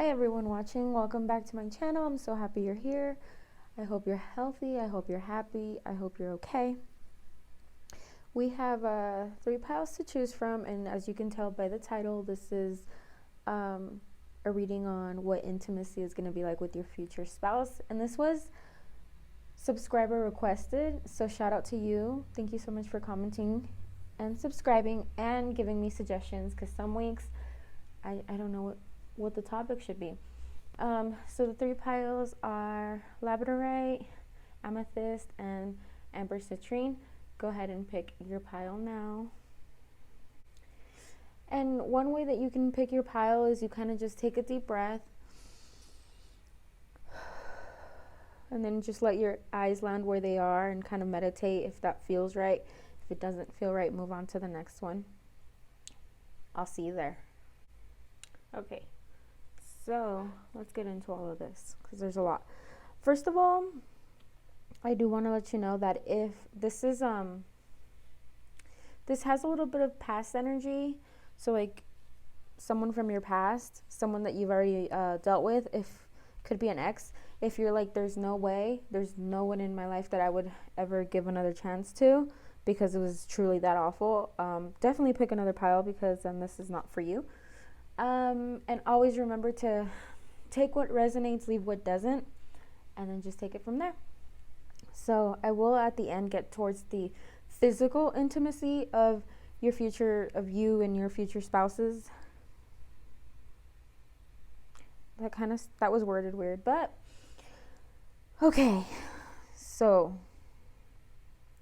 Hi everyone watching, welcome back to my channel. I'm so happy you're here. I hope you're healthy, I hope you're happy, I hope you're okay. We have 3 piles to choose from, and as you can tell by the title, this is a reading on what intimacy is going to be like with your future spouse. And this was subscriber requested, so shout out to you. Thank you so much for commenting and subscribing and giving me suggestions, because some weeks I don't know what the topic should be. So the 3 piles are labradorite, amethyst, and amber citrine. Go ahead and pick your pile now. And one way that you can pick your pile is you kind of just take a deep breath and then just let your eyes land where they are and kind of meditate if that feels right. If it doesn't feel right, move on to the next one. I'll see you there. Okay, so let's get into all of this because there's a lot. First of all, I do want to let you know that if this is this has a little bit of past energy, so like someone from your past, someone that you've already dealt with, if could be an ex. If you're like, there's no way, there's no one in my life that I would ever give another chance to because it was truly that awful, definitely pick another pile, because then this is not for you. And always remember to take what resonates, leave what doesn't, and then just take it from there. So I will at the end get towards the physical intimacy of your future, of you and your future spouses. That was worded weird, but okay. So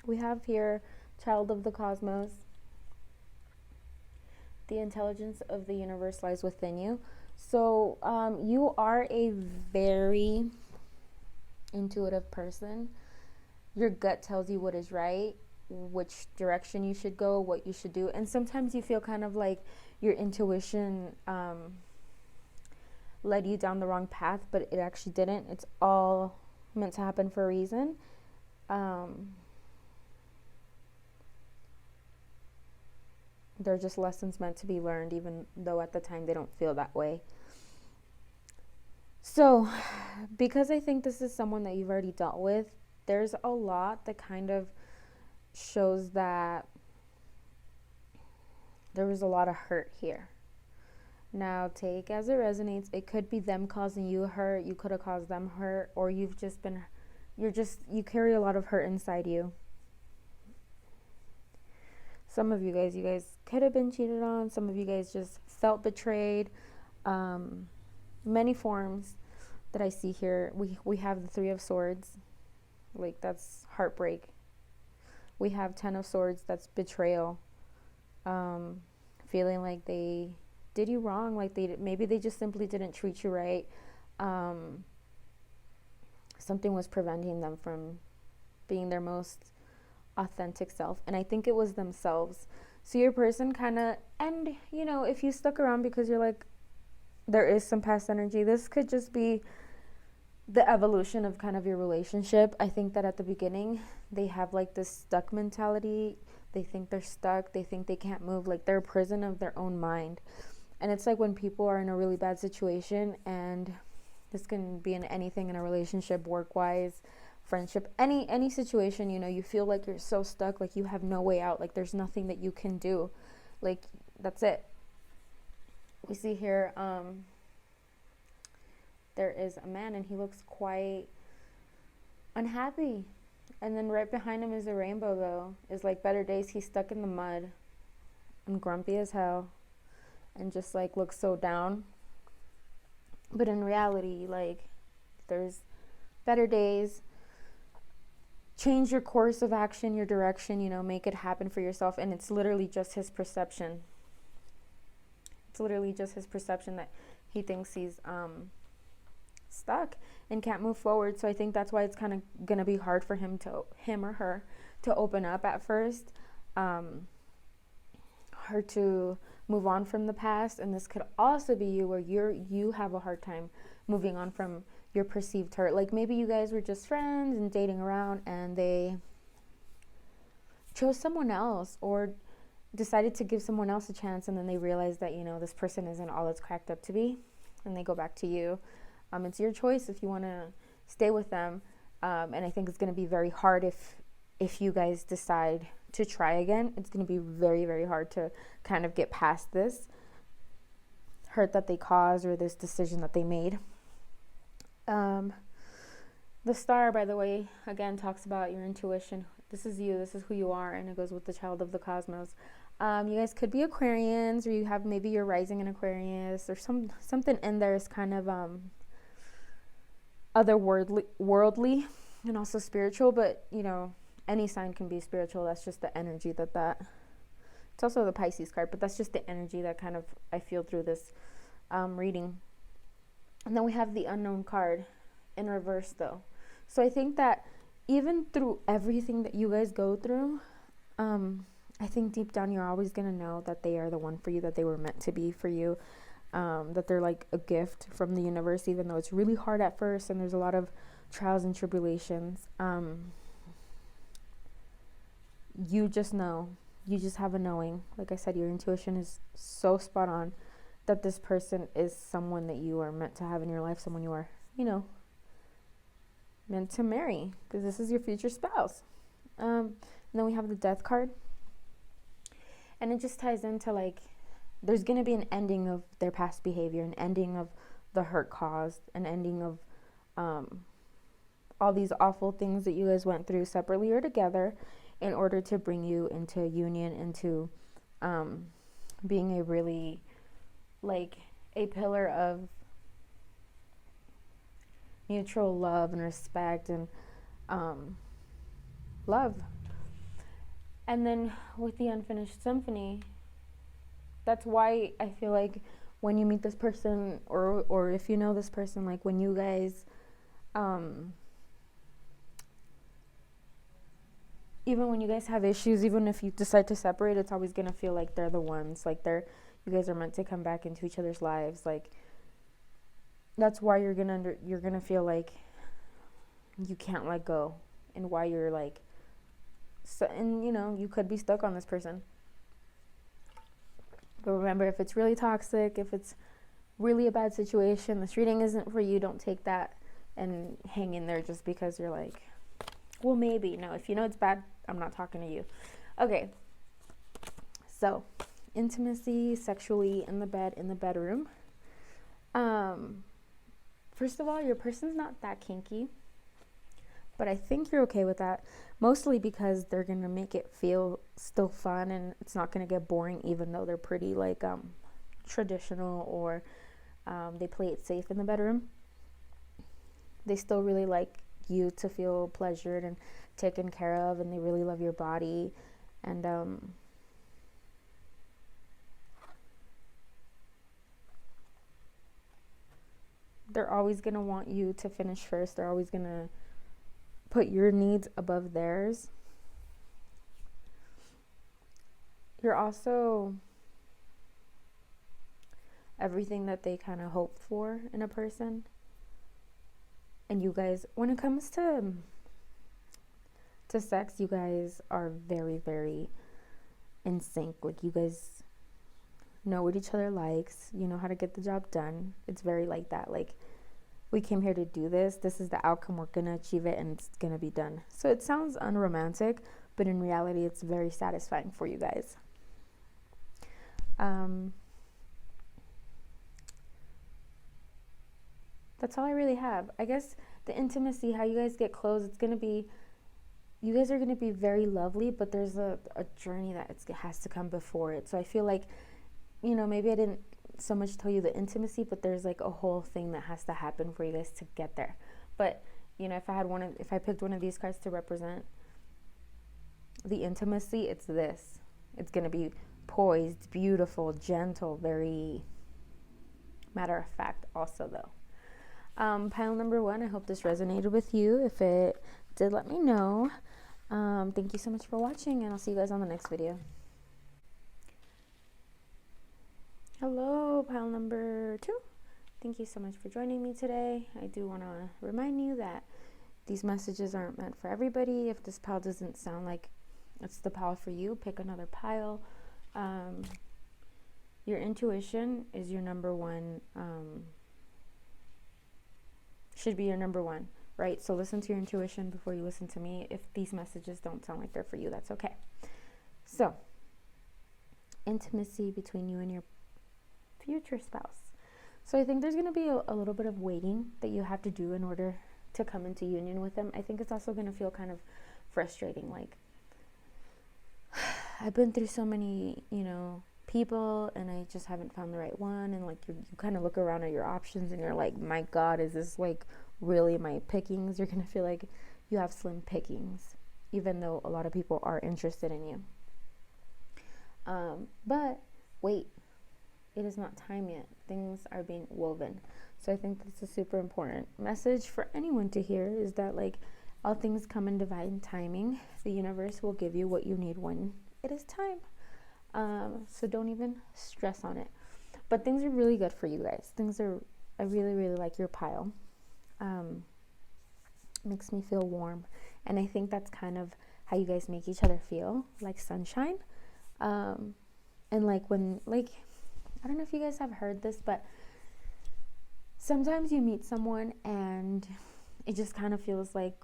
we have here child of the cosmos. The intelligence of the universe lies within you. So you are a very intuitive person. Your gut tells you what is right, which direction you should go, what you should do. And sometimes you feel kind of like your intuition led you down the wrong path, but it actually didn't. It's all meant to happen for a reason. They're just lessons meant to be learned, even though at the time they don't feel that way. So, because I think this is someone that you've already dealt with, there's a lot that kind of shows that there was a lot of hurt here. Now, take as it resonates. It could be them causing you hurt. You could have caused them hurt, or you carry a lot of hurt inside you. Some of you guys could have been cheated on. Some of you guys just felt betrayed. Many forms that I see here. We have the 3 of Swords. Like, that's heartbreak. We have 10 of Swords. That's betrayal. Feeling like they did you wrong. Like maybe they just simply didn't treat you right. Something was preventing them from being their most authentic self, and I think it was themselves. So your person kind of, and you know, if you stuck around because you're like, there is some past energy, this could just be the evolution of kind of your relationship. I think that at the beginning they have like this stuck mentality. They think they're stuck, they think they can't move, like they're a prison of their own mind. And it's like when people are in a really bad situation, and this can be in anything, in a relationship, work wise, friendship, any situation, you know, you feel like you're so stuck, like you have no way out, like there's nothing that you can do, like that's it. We see here there is a man, and he looks quite unhappy, and then right behind him is a rainbow, though. Is like better days. He's stuck in the mud and grumpy as hell and just like looks so down, but in reality, like, there's better days. Change your course of action, your direction, you know, make it happen for yourself. And it's literally just his perception. It's literally just his perception that he thinks he's stuck and can't move forward. So I think that's why it's kind of going to be hard for him or her to open up at first. Hard to move on from the past. And this could also be you, where you have a hard time moving on from your perceived hurt. Like maybe you guys were just friends and dating around, and they chose someone else or decided to give someone else a chance, and then they realized that, you know, this person isn't all it's cracked up to be. and they go back to you. It's your choice if you want to stay with them. And I think it's going to be very hard if you guys decide to try again. It's going to be very, very hard to kind of get past this hurt that they caused or this decision that they made. The star, by the way, again, talks about your intuition. This is you. This is who you are. And it goes with the child of the cosmos. You guys could be Aquarians, or you have maybe your rising in Aquarius, or something in there is kind of otherworldly and also spiritual. But, you know, any sign can be spiritual. That's just the energy that it's also the Pisces card, but that's just the energy that kind of I feel through this reading. And then we have the unknown card in reverse, though. So I think that even through everything that you guys go through, I think deep down you're always going to know that they are the one for you, that they were meant to be for you, that they're like a gift from the universe, even though it's really hard at first and there's a lot of trials and tribulations. You just know. You just have a knowing. Like I said, your intuition is so spot on that this person is someone that you are meant to have in your life, someone you are, you know, meant to marry, because this is your future spouse. And then we have the death card. And it just ties into, like, there's going to be an ending of their past behavior, an ending of the hurt caused, an ending of all these awful things that you guys went through separately or together in order to bring you into union, into being a really, like, a pillar of mutual love and respect and love. And then with the unfinished symphony, that's why I feel like when you meet this person, or if you know this person, like when you guys even when you guys have issues, even if you decide to separate, it's always gonna feel like they're the ones, like you guys are meant to come back into each other's lives. Like, that's why you're gonna feel like you can't let go, and why you're like, so, and you know, you could be stuck on this person. But remember, if it's really toxic, if it's really a bad situation, this reading isn't for you. Don't take that and hang in there just because you're like, well, maybe. No, if you know it's bad, I'm not talking to you. Okay. So, intimacy, sexually, in the bed, in the bedroom. First of all, your person's not that kinky, but I think you're okay with that, mostly because they're going to make it feel still fun, and it's not going to get boring, even though they're pretty, like, traditional, or they play it safe in the bedroom. They still really like you to feel pleasured and taken care of, and they really love your body, and they're always going to want you to finish first. They're always going to put your needs above theirs. You're also everything that they kind of hope for in a person. And you guys, when it comes to sex, you guys are very, very in sync. Like, you guys know what each other likes. You know how to get the job done. It's very like that. Like, we came here to do this. This is the outcome. We're going to achieve it, and it's going to be done. So it sounds unromantic, but in reality, it's very satisfying for you guys. That's all I really have. I guess the intimacy, how you guys get close, it's going to be, you guys are going to be very lovely, but there's a journey that it has to come before it. So I feel like, you know, maybe I didn't so much tell you the intimacy, but there's like a whole thing that has to happen for you guys to get there. But, you know, if I picked one of these cards to represent the intimacy, it's this. It's going to be poised, beautiful, gentle, very matter of fact also, though. Pile number 1, I hope this resonated with you. If it did, let me know. Thank you so much for watching, and I'll see you guys on the next video. Hello, pile number 2. Thank you so much for joining me today. I do want to remind you that these messages aren't meant for everybody. If this pile doesn't sound like it's the pile for you, pick another pile. Your intuition is your number one should be your number one, right? So listen to your intuition before you listen to me. If these messages don't sound like they're for you, that's okay. So, intimacy between you and your future spouse. So I think there's going to be a little bit of waiting that you have to do in order to come into union with them. I think it's also going to feel kind of frustrating. Like, I've been through so many, people, and I just haven't found the right one. And like, you kind of look around at your options and you're like, my God, is this like really my pickings? You're going to feel like you have slim pickings, even though a lot of people are interested in you. But wait, it is not time yet. Things are being woven. So I think that's a super important message for anyone to hear, is that like, all things come in divine timing. The universe will give you what you need when it is time. So don't even stress on it. But things are really good for you guys. I really, really like your pile. Makes me feel warm. And I think that's kind of how you guys make each other feel, like sunshine. And like when, like, I don't know if you guys have heard this, but sometimes you meet someone and it just kind of feels like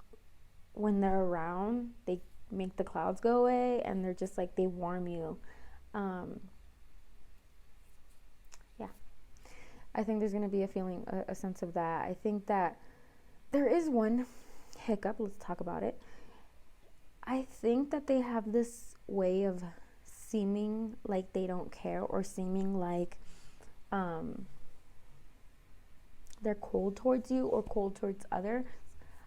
when they're around, they make the clouds go away, and they're just like, they warm you. Yeah. I think there's going to be a feeling, a sense of that. I think that there is one hiccup. Let's talk about it. I think that they have this way of seeming like they don't care, or seeming like they're cold towards you or cold towards others.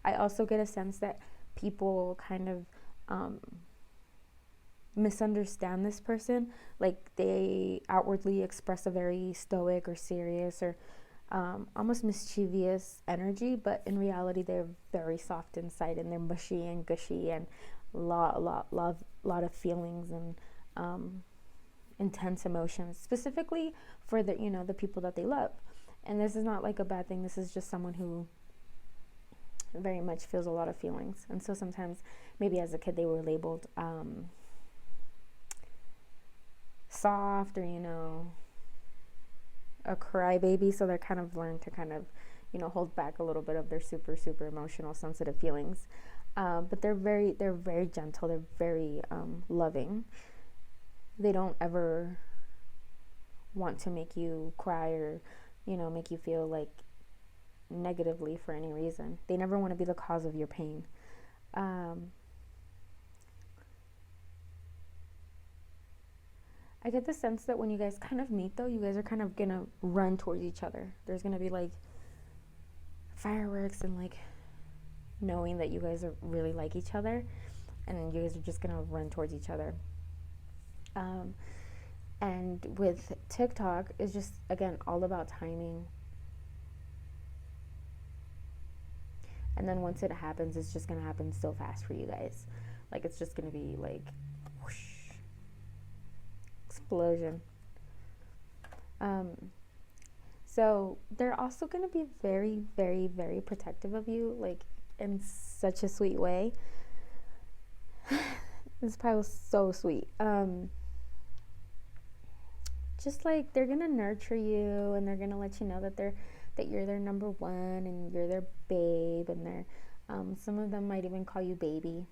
I also get a sense that people kind of misunderstand this person. Like, they outwardly express a very stoic or serious or almost mischievous energy, but in reality they're very soft inside, and they're mushy and gushy, and lot of feelings and intense emotions, specifically for the people that they love. And this is not like a bad thing. This is just someone who very much feels a lot of feelings. And so sometimes, maybe as a kid, they were labeled soft, or a crybaby, so they're kind of learned to kind of hold back a little bit of their super emotional, sensitive feelings. But they're very gentle. They're very loving. They don't ever want to make you cry or make you feel like negatively for any reason. They never want to be the cause of your pain. I get the sense that when you guys kind of meet, though, you guys are kind of gonna run towards each other. There's gonna be like fireworks, and like knowing that you guys are really like each other, and you guys are just gonna run towards each other. And with TikTok, it's just, again, all about timing. And then once it happens, it's just going to happen so fast for you guys. Like, it's just going to be like, whoosh, explosion. So they're also going to be very, very, very protective of you, like, in such a sweet way. This pile is so sweet. Just like, they're gonna nurture you, and they're gonna let you know that you're their number one, and you're their babe, and they're some of them might even call you baby.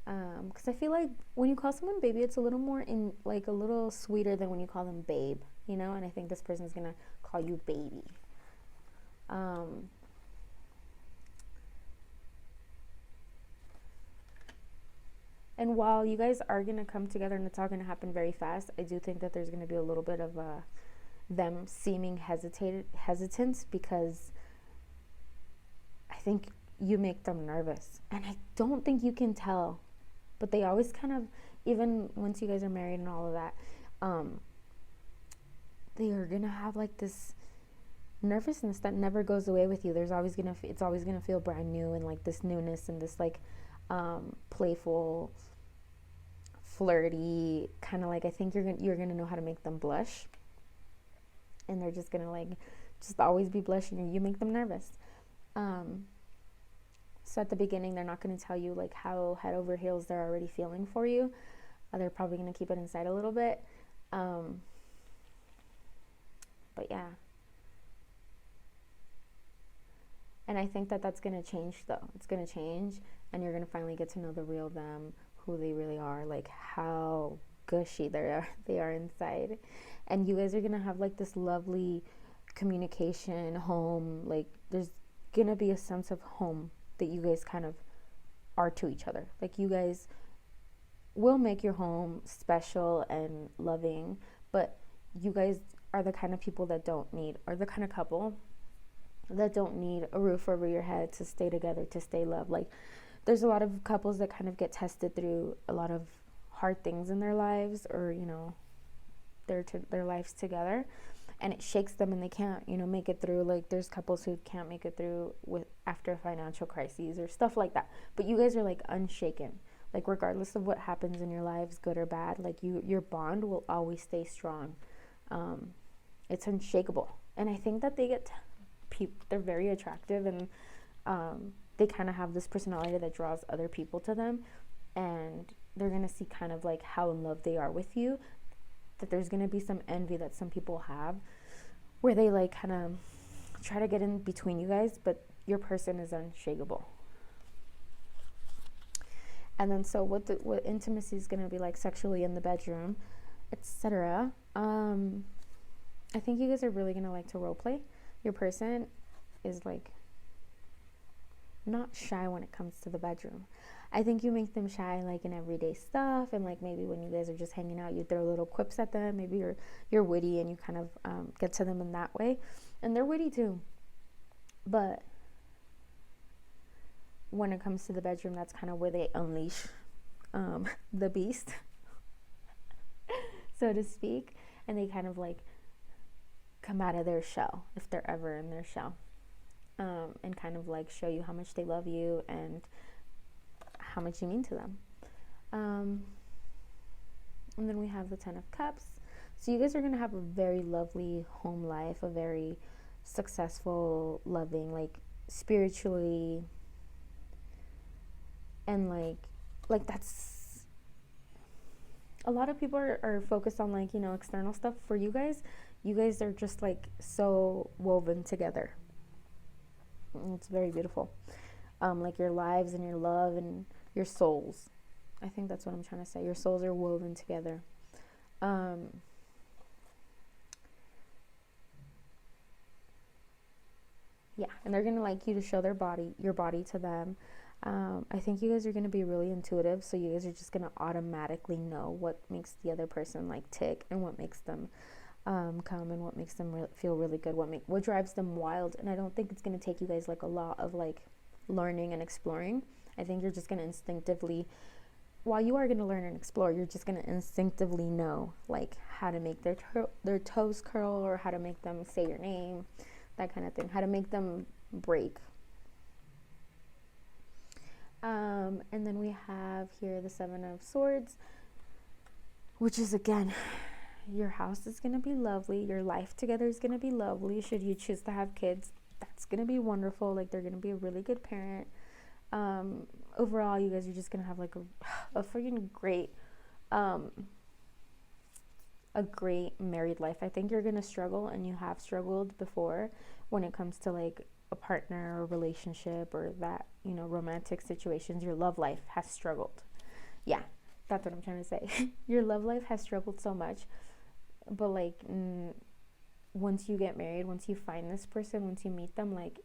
Because I feel like when you call someone baby, it's a little more a little sweeter than when you call them babe, and I think this person's gonna call you baby. And while you guys are going to come together and it's all going to happen very fast, I do think that there's going to be a little bit of them seeming hesitant, because I think you make them nervous. And I don't think you can tell, but they always kind of, even once you guys are married and all of that, they are going to have like this nervousness that never goes away with you. It's always going to feel brand new, and like this newness, and this like playful, flirty kind of, like, I think you're gonna know how to make them blush, and they're just gonna like just always be blushing, and you make them nervous. So at the beginning, they're not gonna tell you like how head over heels they're already feeling for you. They're probably gonna keep it inside a little bit. But yeah, And I think that that's going to change, though. It's going to change, and you're going to finally get to know the real them, who they really are, like how gushy they are inside. And you guys are going to have like this lovely communication, home. Like there's going to be a sense of home that you guys kind of are to each other. Like you guys will make your home special and loving, but you guys are the kind of people that don't need, or the kind of couple that don't need a roof over your head to stay together, to stay loved. Like there's a lot of couples that kind of get tested through a lot of hard things in their lives, or their lives together, and it shakes them and they can't make it through. Like there's couples who can't make it through with after financial crises or stuff like that, but you guys are like unshaken. Like regardless of what happens in your lives, good or bad, like your bond will always stay strong. It's unshakable. And I think that they're very attractive, and they kind of have this personality that draws other people to them, and they're gonna see kind of like how in love they are with you, that there's gonna be some envy that some people have, where they like kind of try to get in between you guys, but your person is unshakable. And then so what intimacy is gonna be like sexually in the bedroom, etc. I think you guys are really gonna like to role play. Your person is like not shy when it comes to the bedroom. I think you make them shy like in everyday stuff, and like maybe when you guys are just hanging out, you throw little quips at them. Maybe you're witty and you kind of get to them in that way, and they're witty too. But when it comes to the bedroom, that's kind of where they unleash the beast, so to speak, and they kind of like come out of their shell, if they're ever in their shell, and kind of like show you how much they love you and how much you mean to them. And then we have the 10 of Cups. So you guys are going to have a very lovely home life, a very successful, loving, like spiritually, and like that's, a lot of people are focused on like external stuff. For you guys are just like so woven together. It's very beautiful. Like your lives and your love and your souls. I think that's what I'm trying to say. Your souls are woven together. Yeah, and they're gonna like you to show your body to them. I think you guys are gonna be really intuitive, so you guys are just gonna automatically know what makes the other person like tick, and what makes them come, and what makes them feel really good, what drives them wild. And I don't think it's gonna take you guys like a lot of like learning and exploring. I think you're just gonna instinctively, while you are gonna learn and explore, you're just gonna instinctively know like how to make their toes curl, or how to make them say your name, that kind of thing, how to make them break. And then we have here the 7 of Swords, which is, again, your house is going to be lovely. Your life together is going to be lovely. Should you choose to have kids, that's going to be wonderful. Like, they're going to be a really good parent. Overall, you guys are just going to have like a freaking great, a great married life. I think you're going to struggle, and you have struggled before when it comes to like a partner or relationship, or that, romantic situations. Your love life has struggled. Yeah, that's what I'm trying to say. Your love life has struggled so much, but like once you get married, once you find this person, once you meet them, like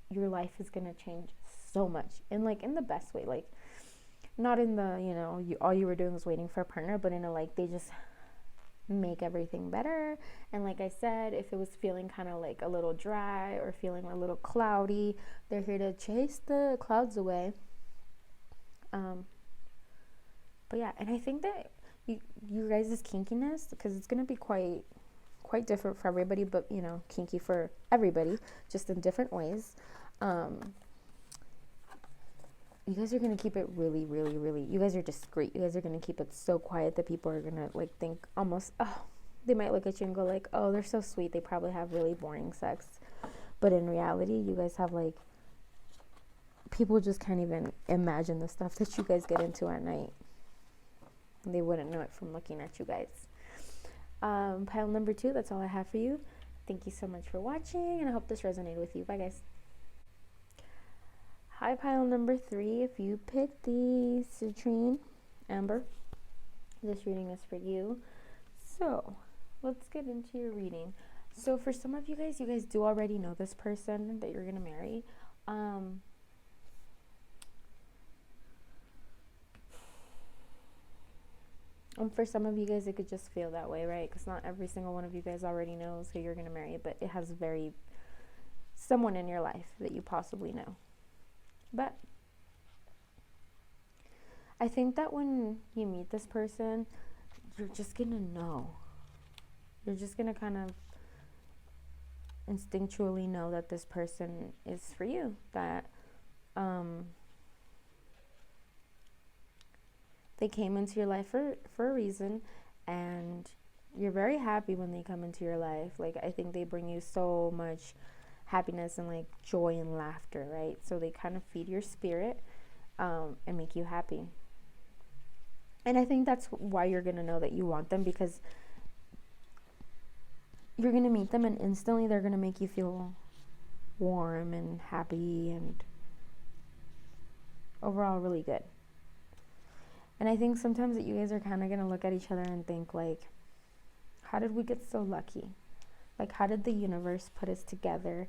your life is gonna change so much, and like in the best way. Like not in the all you were doing was waiting for a partner, but in a like they just make everything better. And like I said, if it was feeling kind of like a little dry or feeling a little cloudy, they're here to chase the clouds away. But yeah, and I think that you guys' kinkiness, because it's gonna be quite different for everybody, but kinky for everybody, just in different ways. You guys are going to keep it really, really, really, you guys are discreet. You guys are going to keep it so quiet that people are going to like think almost, they might look at you and go like, oh, they're so sweet. They probably have really boring sex. But in reality, you guys have like, people just can't even imagine the stuff that you guys get into at night. They wouldn't know it from looking at you guys. Pile number 2, that's all I have for you. Thank you so much for watching, and I hope this resonated with you. Bye, guys. Hi, pile number 3. If you picked the citrine, Amber, this reading is for you. So, let's get into your reading. So, for some of you guys do already know this person that you're going to marry. For some of you guys, it could just feel that way, right? Because not every single one of you guys already knows who you're going to marry, but it has someone in your life that you possibly know. But I think that when you meet this person, you're just going to know. You're just going to kind of instinctually know that this person is for you, that they came into your life for a reason, and you're very happy when they come into your life. Like, I think they bring you so much happiness and like joy and laughter, right? So they kind of feed your spirit and make you happy. And I think that's why you're going to know that you want them, because you're going to meet them and instantly they're going to make you feel warm and happy and overall really good. And I think sometimes that you guys are kind of going to look at each other and think, like, how did we get so lucky? Like, how did the universe put us together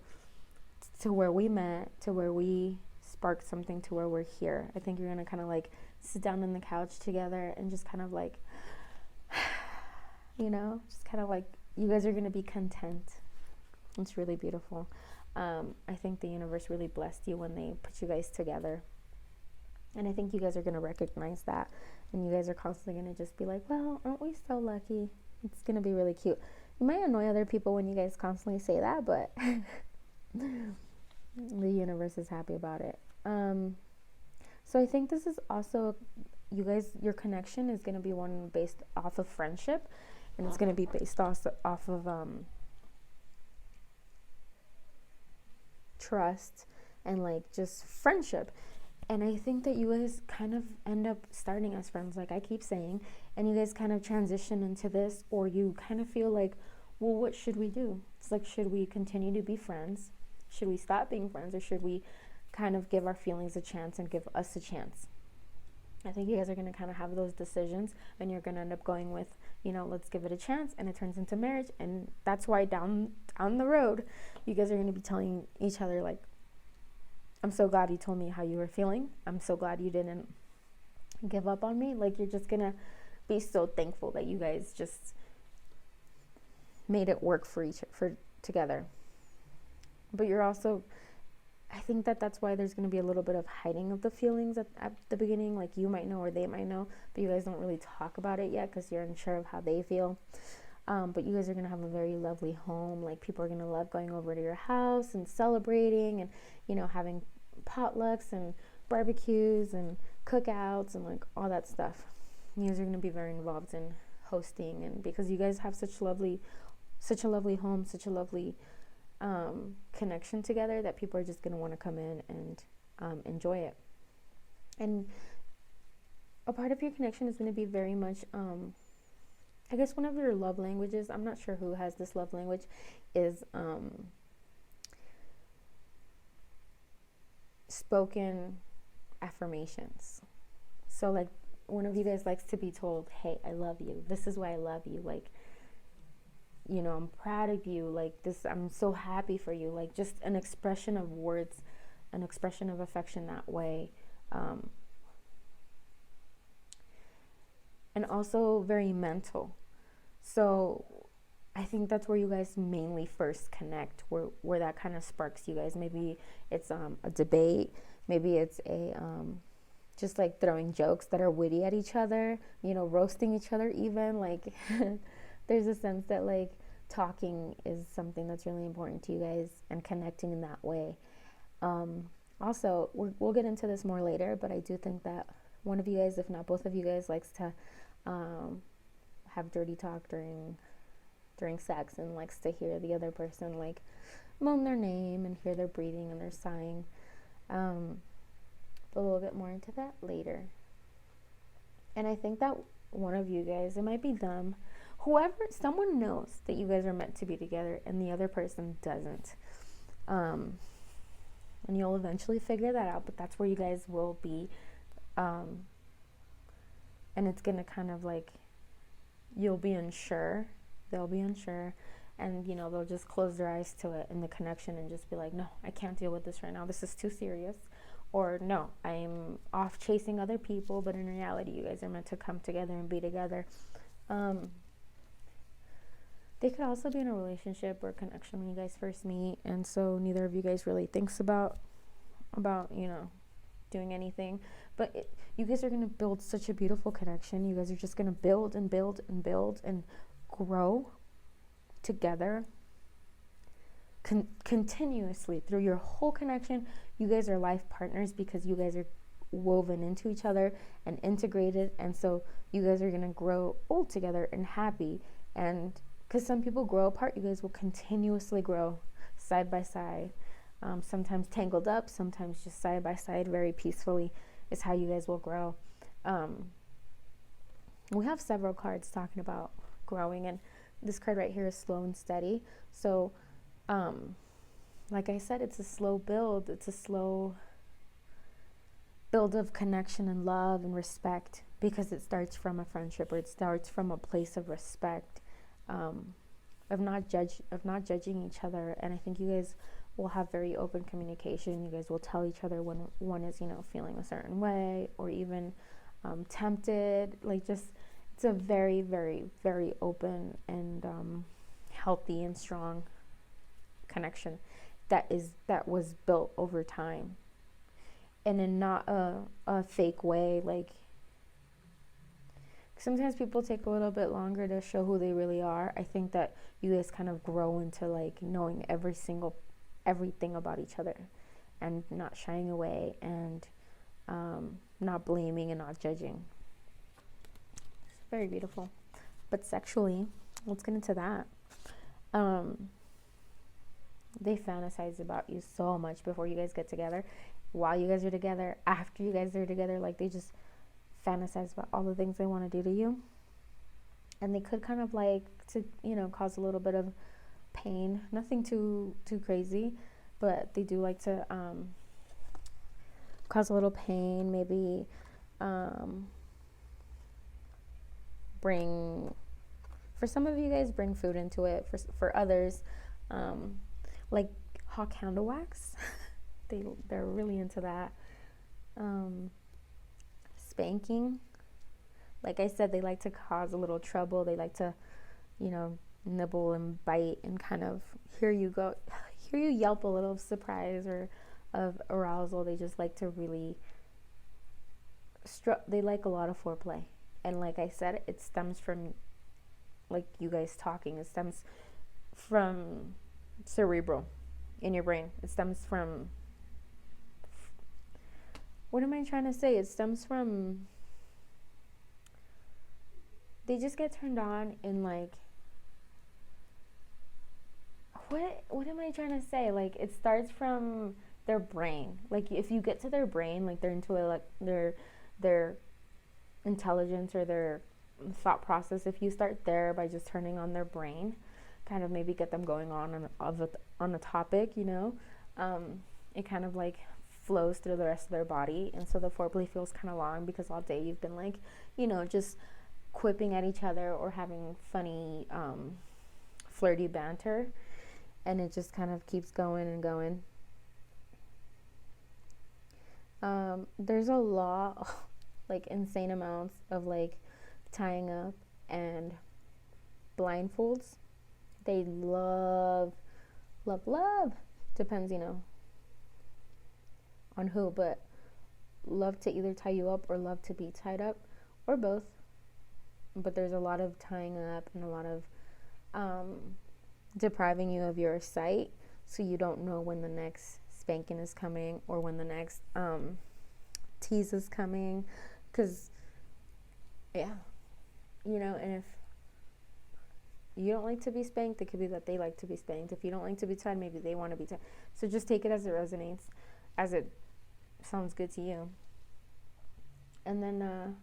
to where we met, to where we sparked something, to where we're here? I think you're going to kind of like sit down on the couch together and just kind of like, just kind of like, you guys are going to be content. It's really beautiful. I think the universe really blessed you when they put you guys together. And I think you guys are going to recognize that. And you guys are constantly going to just be like, well, aren't we so lucky? It's going to be really cute. You might annoy other people when you guys constantly say that, but the universe is happy about it. So I think this is also, you guys, your connection is going to be one based off of friendship. And it's going to be based off of trust and like just friendship. And I think that you guys kind of end up starting as friends, like I keep saying, and you guys kind of transition into this, or you kind of feel like, well, what should we do? It's like, should we continue to be friends? Should we stop being friends? Or should we kind of give our feelings a chance and give us a chance? I think you guys are going to kind of have those decisions, and you're going to end up going with, let's give it a chance, and it turns into marriage. And that's why down the road, you guys are going to be telling each other, like, I'm so glad you told me how you were feeling. I'm so glad you didn't give up on me. Like, you're just going to be so thankful that you guys just made it work for together. But you're also, I think that's why there's going to be a little bit of hiding of the feelings at the beginning. Like, you might know or they might know, but you guys don't really talk about it yet because you're unsure of how they feel. But you guys are going to have a very lovely home. Like, people are going to love going over to your house and celebrating and, having potlucks and barbecues and cookouts and like all that stuff. You guys are going to be very involved in hosting, and because you guys have such a lovely home, such a lovely connection together, that people are just going to want to come in and enjoy it. And a part of your connection is going to be very much I guess one of your love languages, I'm not sure who has this love language, is spoken affirmations. So like, one of you guys likes to be told, hey, I love you. This is why I love you. Like, I'm proud of you. Like, this, I'm so happy for you. Like, just an expression of words, an expression of affection that way. And also very mental. So I think that's where you guys mainly first connect, where that kind of sparks you guys. Maybe it's a debate. Maybe it's a just like throwing jokes that are witty at each other, roasting each other even. Like, there's a sense that like talking is something that's really important to you guys, and connecting in that way. Also, we'll get into this more later, but I do think that one of you guys, if not both of you guys, likes to have dirty talk during sex, and likes to hear the other person like moan their name and hear their breathing and their sighing. But we'll get more into that later. And I think that one of you guys, it might be them, someone knows that you guys are meant to be together and the other person doesn't. and you'll eventually figure that out, but that's where you guys will be. And it's gonna kind of like, you'll be unsure, they'll be unsure, and they'll just close their eyes to it in the connection and just be like, no, I can't deal with this right now, this is too serious. Or no, I'm off chasing other people, but in reality you guys are meant to come together and be together. They could also be in a relationship or connection when you guys first meet, and so neither of you guys really thinks about doing anything, but you guys are going to build such a beautiful connection. You guys are just going to build and build and build and grow together continuously through your whole connection. You guys are life partners because you guys are woven into each other and integrated, and so you guys are going to grow old together and happy. And because some people grow apart, you guys will continuously grow side by side. Sometimes tangled up, sometimes just side by side, very peacefully is how you guys will grow. We have several cards talking about growing, and this card right here is slow and steady. So, like I said, it's a slow build. It's a slow build of connection and love and respect, because it starts from a friendship, or it starts from a place of respect, of not judging each other. And I think you guys will have very open communication. You guys will tell each other when one is, feeling a certain way, or even tempted. Like, just, it's a very, very, very open and healthy and strong connection that was built over time, and in not a fake way. Like, sometimes people take a little bit longer to show who they really are. I think that you guys kind of grow into like knowing everything about each other, and not shying away, and not blaming and not judging. It's very beautiful. But sexually, let's get into that. They fantasize about you so much before you guys get together, while you guys are together, after you guys are together. Like, they just fantasize about all the things they want to do to you, and they could kind of like to cause a little bit of pain. Nothing too crazy, but they do like to cause a little pain. Maybe bring, for some of you guys, bring food into it. For others, like hot candle wax. They're really into that. Spanking, like I said, they like to cause a little trouble. They like to nibble and bite and kind of hear you yelp a little of surprise or of arousal. They just like to really they like a lot of foreplay. And like I said, it stems from like you guys talking. It stems from cerebral in your brain. It stems from, what am I trying to say? It stems from, they just get turned on in like, what am I trying to say? Like, it starts from their brain. Like, if you get to their brain, like they're into it, like their intelligence or their thought process, if you start there by just turning on their brain, kind of maybe get them going on a topic, it kind of like flows through the rest of their body. And so the foreplay feels kind of long, because all day you've been like, just quipping at each other or having funny flirty banter, and it just kind of keeps going and going. There's a lot, like insane amounts of like tying up and blindfolds. They love, depends, on who, but love to either tie you up or love to be tied up, or both. But there's a lot of tying up and a lot of depriving you of your sight, so you don't know when the next spanking is coming or when the next tease is coming. Because and if you don't like to be spanked, it could be that they like to be spanked. If you don't like to be tied, maybe they want to be tied. So just take it as it resonates, as it sounds good to you. And then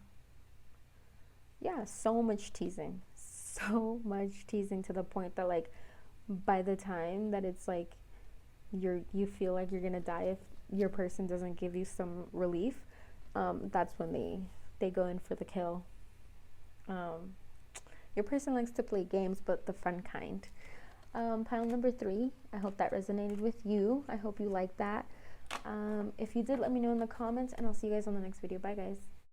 so much teasing to the point that like by the time that it's like you feel like you're gonna die your person doesn't give you some relief, that's when they go in for the kill. Your person likes to play games, but the fun kind. Pile number 3, I hope that resonated with you. I hope you liked that. If you did, let me know in the comments, and I'll see you guys on the next video. Bye, guys.